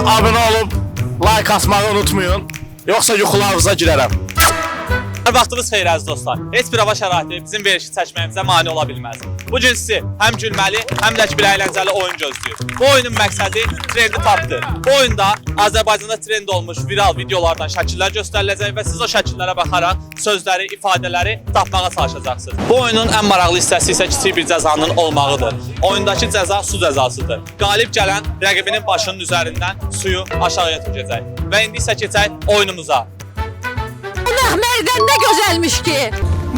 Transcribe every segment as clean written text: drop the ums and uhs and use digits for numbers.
abunə olub like atmağı unutmayın. Yoxsa yuxularınıza girərəm. Vaxtınız xeyir əziz dostlar. Heç bir hava şəraiti bizim verişi çəkməyimizə mane ola bilməz. Bu gün sizi həm gülməli, həm də ki bir əyləncəli oyun gözləyir. Bu oyunun məqsədi trendi tapdı. Bu oyunda Azərbaycanda trend olmuş viral videolardan şəkillər göstəriləcək və siz o şəkillərə baxaraq sözləri, ifadələri tapmağa çalışacaqsınız. Bu oyunun ən maraqlı hissəsi isə kiçik bir cəzanın olmağıdır. Oyundakı cəza su cəzasıdır. Qalib gələn rəqibinin başının üzərindən suyu aşağıya tökəcək. Və indi isə keçək oyunumuza. Mərdən nə gözəlmiş ki.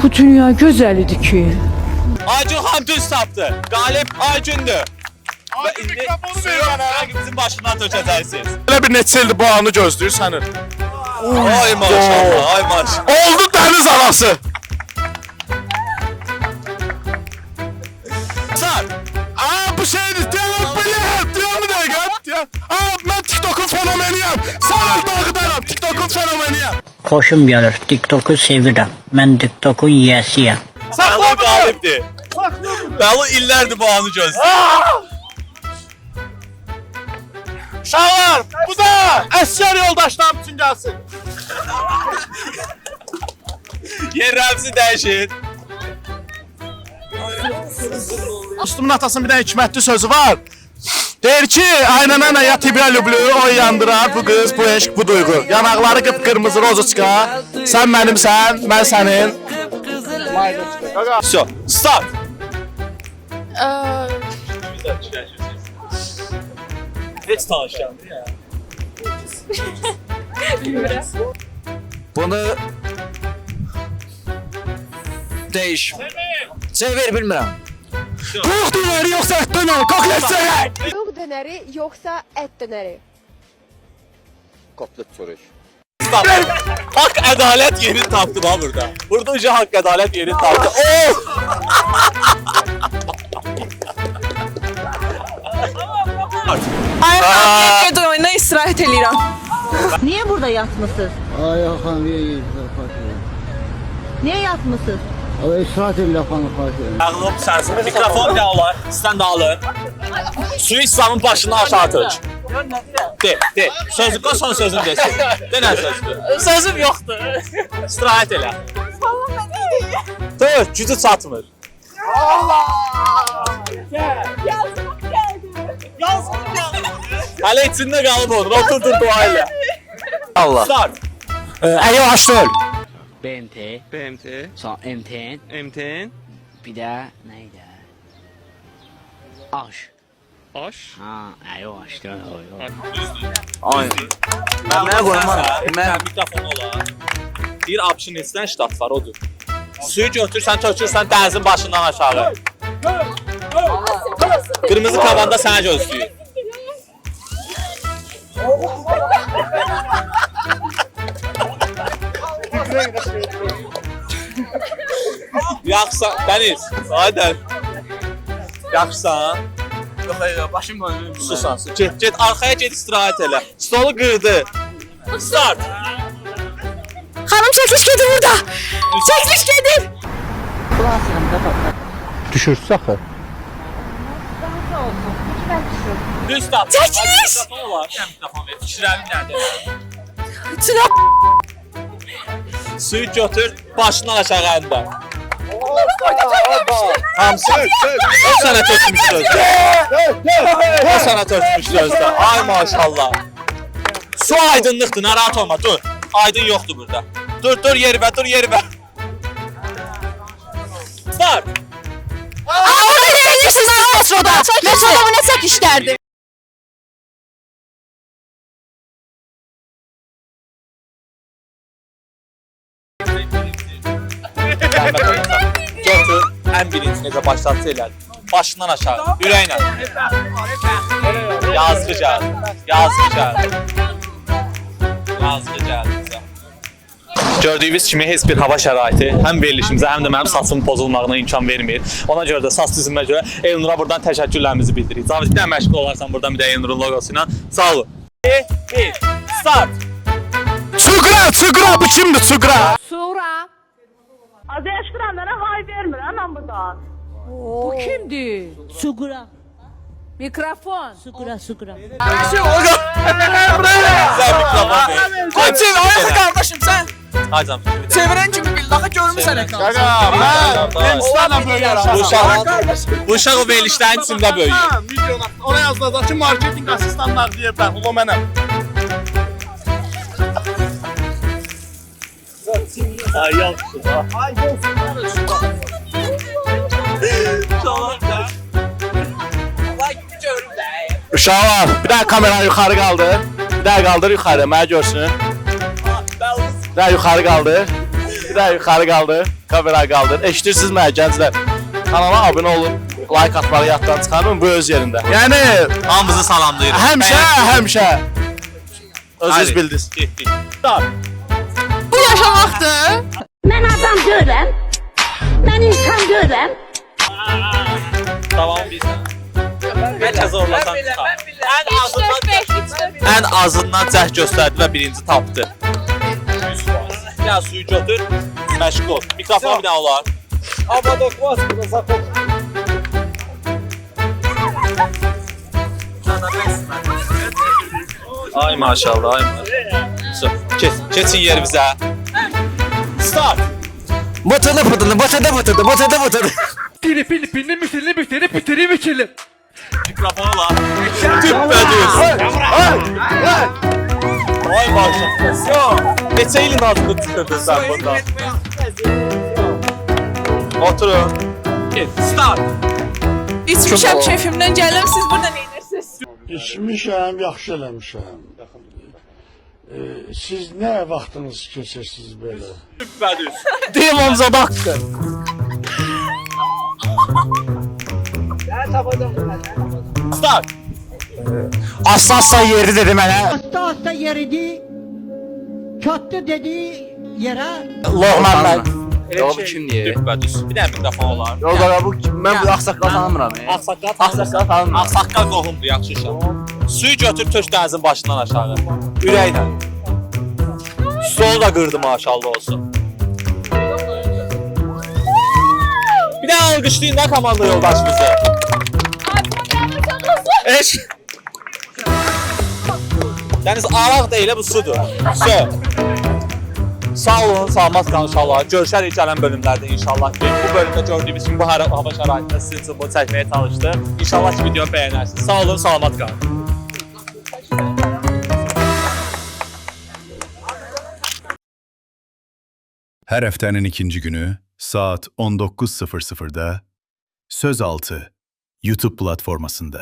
Bu dünya gözəl idi ki. Aygün xan düz tapdı. Qalib Aygündür. Və indi suyu rəqibimizin başından tökəcəksiniz. Elə bir neçə ildir bu anı gözləyir sənin. Ay maşallah, ay maşallah. Oldu dəniz anası. Sən, bu şeydir, deyəm, bir dəqiqə. Mən TikTok'un fenomeniyəm. Sən dağıdaram, TikTok'un fenomeniyəm. Xoşum gəlir, TikTok'u sevirəm. Mən TikTok'un yiyəsiyəm. Bəlu qalibdir. Bəlu illərdir bu anı gözləyir. Uşaqlar, bu da əsgər yoldaşlarım üçün gəlsin. Yerlərimizi dəyişin. Üstümün atasının bir dənə hikmətli sözü var. Deyir ki, aynana ya тебя люблю, o yandırar, bu qız, bu eşq, bu duyğu. Yanaqları qıpqırmızı rozuçka, sən mənimsən, mən sənin. Все, start. Heç tanışlandı ya. Bunu değiş. Çevir bilmirəm. Tavuk döneri yoxsa et döneri, koklet söyle. Tavuk döneri yoksa et döneri. Kotlet soruş. Hak ədalət yerini tapdı ha burada. Burada uca hak ədalət yerini tapdı. Oh! Ay, ben oyuna istirahət eləyirəm. Niye burada yatmışsınız? Ay Hakan niye Niye yatmışsınız? Ay İsraat lafanı farkı. Məğlub sənsin. Mikrofon da olar. Sizdən də alın. Suyu İslamın başına aşağı tök. De. Sözü qoy, son sözünü desin. De nə sözdür? Sözüm yoxdur. İstirahət elə. Tök, gücü çatmır. Hələ içində qalıb olur. Oturdur dua elə. Allah. Start. Əyo aştol. BMT, sonra MTN, bir də nə idi? Aş. Ha, əyo aşdı. Ay. Ben neye koyayım lan? Mən mikrofon olar. Bir option istən ştat var, odur. Suyu götürsən, tökürsən dənizin başından aşağı. Qırmızı kavanda sənə gözləyir. Yaxşısan, Dəniz, haydır. Yaxşısan. Yok başım dönüyor. Susan, get, arxaya get istirahət elə. Stolu qırdı. Start. Hanım çekiliş gedir burada. Çekiliş gedir. Düşürsün axı. Düz start. Çəkiliş! Mikrofon var. Mikrofon ver. Şirəvin nədir? Çıra. Suyu götür, başından aşağı əndə. Hamsı, O sənə tökmüş sözdə. O sənə tökmüş sözdə. Ay maşallah. Su aydınlıqdır, narahat olma, dur. Aydın yoxdur burada. Dur, yeribə. Start. Orada ne bilirsiniz metroda? Metroda bu ne çekişlerdi? Götür, ən birinci necə başlatsı elədi. Başından aşağı, ürəklə. Yazgı gəldi. Gördüyünüz kimi heç bir hava şəraiti həm verilişimizə, həm də mənim saçımın pozulmağına imkan vermir. Ona görə də saç düzümünə görə Elnura buradan təşəkkürlərimizi bildiririk. Cavid, bir də məşğul olarsan buradan bir də Elnurun logosu ilə. Sağ olun. 1, start. Çuqra, bu kimdir Çuqra? Sonra. Azərbaycanlara hay vermir anam bu da. Bu kimdir? Sugura. Mikrofon. Sukura sukura. Sən mikrofon ver. Çevir ayaqla qardaşım sən. Hacam. Çevirən kimi billahi görmüsən ekranda. Qaqa, mən ısrarla böyle Bu yaşadım. uşaq o verilişlərin içində böyüyür. Videona ona yazılacaq ki, marketing asistanları deyə ben, o mənəm. Ay yaxşı. Uşaqlar, bir daha kameranı yuxarı qaldır. Bir daha qaldır yuxarı, mənə görsün. Bir daha yuxarı qaldır. Bir daha yuxarı qaldır. Kamera qaldır. Eşidirsiniz mənə gənclər. Kanala abunə olun. Like atmağı yaddan çıxarın, bu öz yerində. Yəni Hamımızı salamlayırıq. həmişə. Özünüz bildiniz. Getdik. Bu yaşamaqdır. Mən adam görürəm. Mən insan görürəm. Tamam bilsən. Bəlkə zorlasan çıxar. Ən azından cəhd göstərdi və birinci tapdı. 100%. Ya suyu götür, məşq ol. Mikrofon bir dənə olar. Ay maşallah, ay maşallah. Keçin yerimizə. Start. Batırdı batırdı batırdı batırdı batırdı batırdı. Mikrofon olar. Tüppədüz. Ay maşallah. Neçə ilin adını tükürdün sən bunda? Oturun. Start. İçmişəm keyfimdən gəlirəm, siz burada neyinirsiniz? İçmişəm, yaxşı eləmişəm. Siz nə vaxtınız keçirsiniz belə? Tüppədüz. Demonza baktı. Start. Asla yeri dedi mənə. Hasta hasta yeridi. Çattı dedi yere. Lohman mən. Yox bu kimdir? Tüppədüz. Bir dənə mikrofon olar. Yox qaqa, bu mən bu ağsaqqal tanımıram. Ağsaqqal tanımıram. Ağsaqqal qohumdur, yaxşı uşaq. Suyu götür, tök dənizin başından aşağı. Ürəklə. Stolu da qırdı maşallah olsun. Bir də alqışlayın da komanda yoldaşımızı. Eş. Dəniz araq deyil, bu sudur. Su. Sağ olun, salamat qalın inşallah. Görüşərik gələn bölümlərdə inşallah ki. Bu bölümdə gördüyümüz kimi bu hava şəraitində sizin üçün bunu çəkməyə çalışdım. İnşallah ki, videonu bəyənərsiniz. Sağ olun, salamat qalın. Her haftanın ikinci günü saat 19.00'da Sözaltı YouTube platformasında.